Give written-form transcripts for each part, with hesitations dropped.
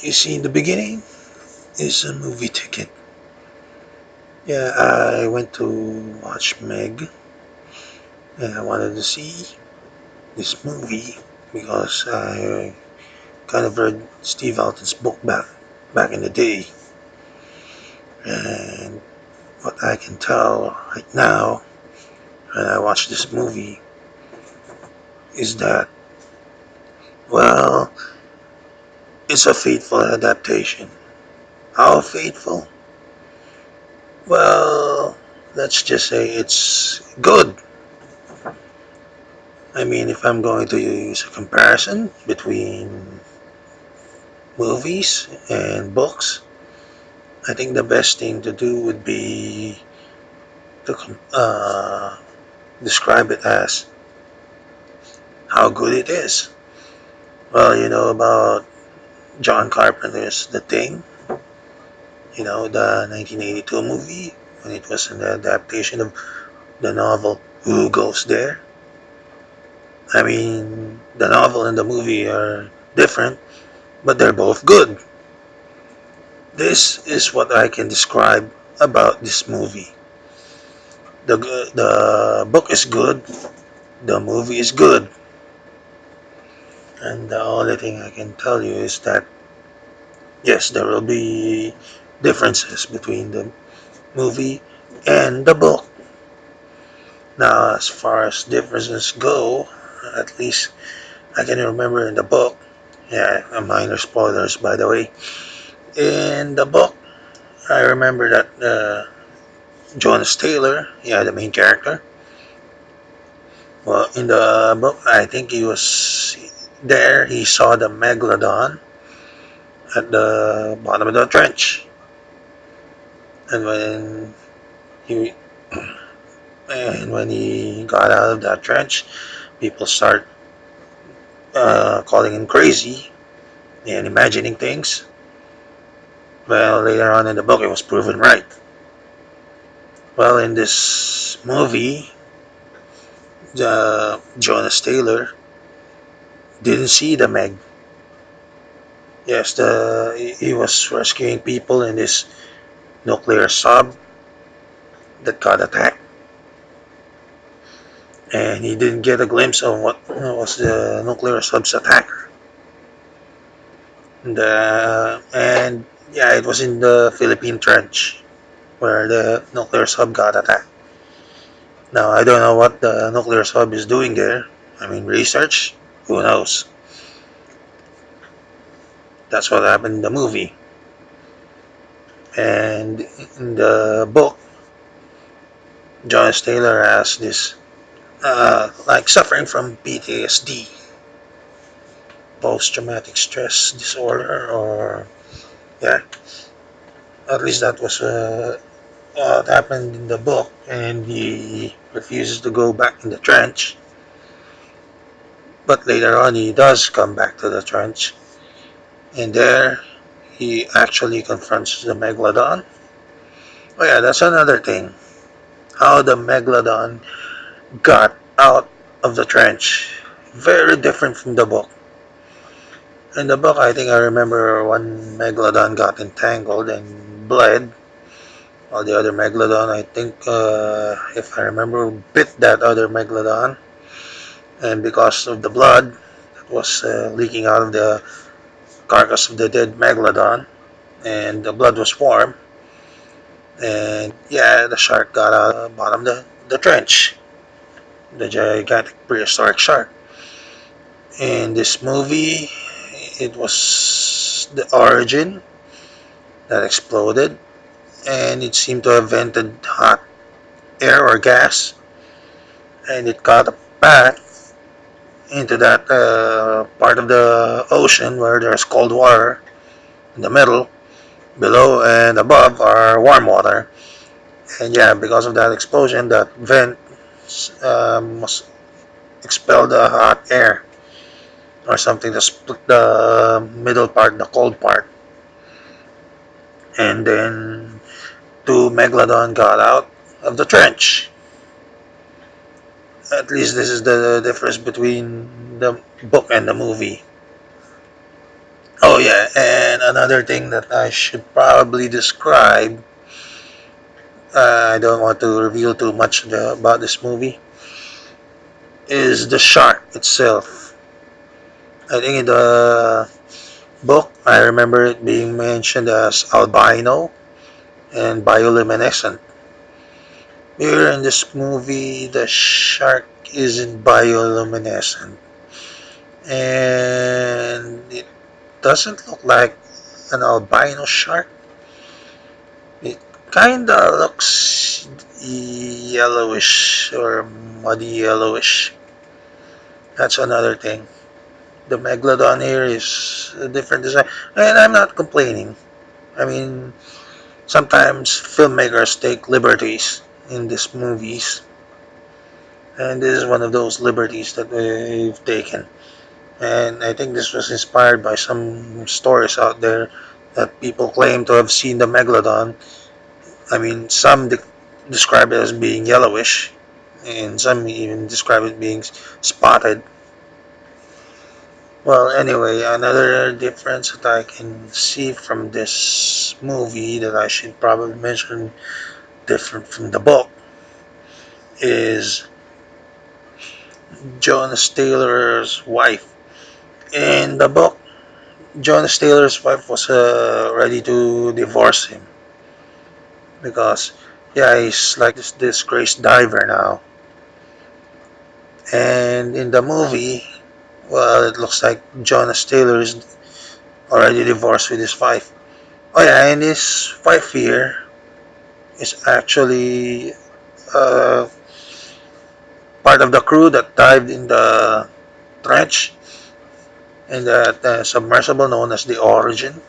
You see, in the beginning is a movie ticket. Yeah, I went to watch Meg, and I wanted to see this movie because I kind of read Steve Alton's book back in the day, and what I can tell right now when I watch this movie is that, well, it's a faithful adaptation. How faithful? Well, let's just say it's good. I mean, if I'm going to use a comparison between movies and books, I think the best thing to do would be to describe it as how good it is. Well, you know about John Carpenter's The Thing, the 1982 movie, when it was an adaptation of the novel Who Goes There? I mean, the novel and the movie are different, but they're both good. This is what I can describe about this movie. The book is good, the movie is good, and the only thing I can tell you is that yes, there will be differences between the movie and the book. Now, as far as differences go, at least I can remember in the book, yeah, minor spoilers by the way. In the book, I remember that Jonas Taylor, yeah, the main character. Well, in the book, I think he was there. He saw the Megalodon at the bottom of the trench, and he when he got out of that trench, people start calling him crazy and imagining things. Well, later on in the book, it was proven right. Well, in this movie, Jonas Taylor didn't see the Meg. Yes, he was rescuing people in this nuclear sub that got attacked, and he didn't get a glimpse of what was the nuclear sub's attacker. And yeah, it was in the Philippine Trench where the nuclear sub got attacked. Now, I don't know what the nuclear sub is doing there. I mean, research? Who knows? That's what happened in the movie. And in the book, Jonas Taylor has this, like suffering from PTSD, post traumatic stress disorder, or yeah, at least that was what happened in the book. And he refuses to go back in the trench. But later on, he does come back to the trench. And there, he actually confronts the Megalodon. Oh yeah, that's another thing. How the Megalodon got out of the trench. Very different from the book. In the book, I think I remember one Megalodon got entangled and bled, while the other Megalodon, I think, if I remember, bit that other Megalodon. And because of the blood that was leaking out of the carcass of the dead Megalodon, and the blood was warm, and yeah, the shark got out of the bottom of the trench. The gigantic prehistoric shark. In this movie, it was the origin that exploded, and it seemed to have vented hot air or gas, and it got a path into that part of the ocean where there's cold water in the middle. Below and above are warm water, and yeah, because of that explosion, that vent must expel the hot air or something to split the middle part, the cold part, and then two Megalodon got out of the trench. At least this is the difference between the book and the movie. Oh yeah, and another thing that I should probably describe. I don't want to reveal too much about this movie. Is the shark itself? I think in the book, I remember it being mentioned as albino and bioluminescent. Here in this movie, the shark isn't bioluminescent, and it doesn't look like an albino shark. It kinda looks yellowish or muddy yellowish. That's another thing. The Megalodon here is a different design, and I'm not complaining. I mean, sometimes filmmakers take liberties in these movies, and this is one of those liberties that they've taken. And I think this was inspired by some stories out there that people claim to have seen the Megalodon. I mean, some describe it as being yellowish, and some even describe it being spotted. Well, anyway, another difference that I can see from this movie that I should probably mention different from the book is Jonas Taylor's wife. In the book, Jonas Taylor's wife was ready to divorce him because, yeah, he's like this disgraced diver now. And in the movie, well, it looks like Jonas Taylor is already divorced with his wife. Oh yeah, and his wife here is actually uh, part of the crew that dived in the trench in that submersible known as the Origin.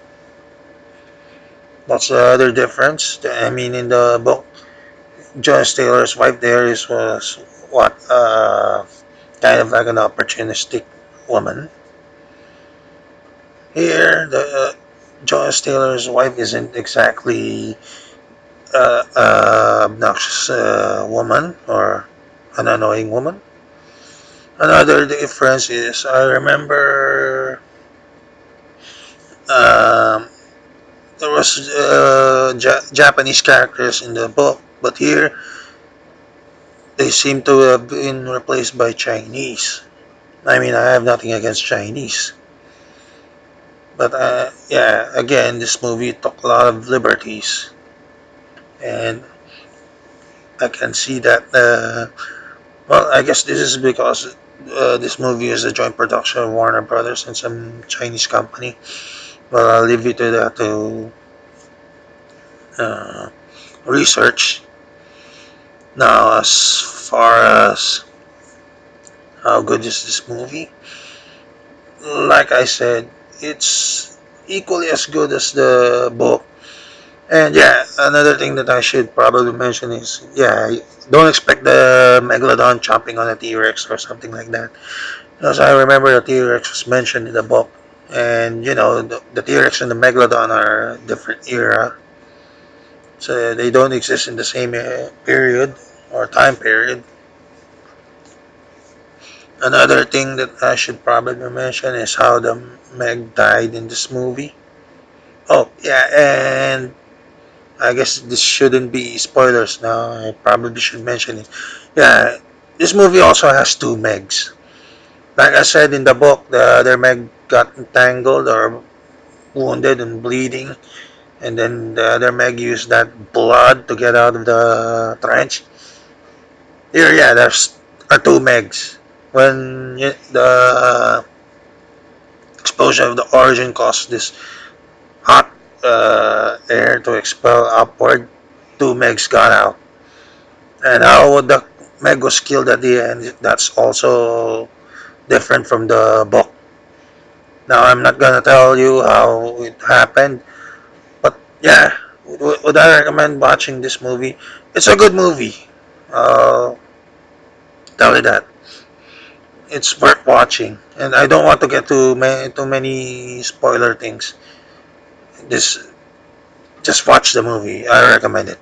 That's the other difference. I mean, in the book, Jonas Taylor's wife there is was what kind of like an opportunistic woman. Here, the Jonas Taylor's wife isn't exactly obnoxious woman or an annoying woman. Another difference is I remember um, there was Japanese characters in the book, but here they seem to have been replaced by Chinese. I mean, I have nothing against Chinese, but yeah, again, this movie took a lot of liberties, and I can see that. Well, I guess this is because this movie is a joint production of Warner Brothers and some Chinese company. Well, I'll leave you to that to uh, research. Now, as far as how good is this movie, like I said, it's equally as good as the book. And yeah, another thing that I should probably mention is yeah, don't expect the Megalodon chomping on a T Rex or something like that. Because I remember the T Rex was mentioned in the book, and you know the T Rex and the Megalodon are a different era, so they don't exist in the same period or time period. Another thing that I should probably mention is how the Meg died in this movie. Oh yeah, and I guess this shouldn't be spoilers now. I probably should mention it. Yeah, this movie also has two Megs. Like I said in the book, the other Meg got entangled or wounded and bleeding, and then the other Meg used that blood to get out of the trench. Here, yeah, there's are two Megs. When the explosion of the Origin caused this hot air to expel upward, two Megs got out. And how the Meg was killed at the end, that's also different from the book. Now, I'm not gonna tell you how it happened, but yeah, would I recommend watching this movie? It's a good movie. I'll tell you that. It's worth watching, and I don't want to get too many spoiler things. This just watch the movie. I recommend it.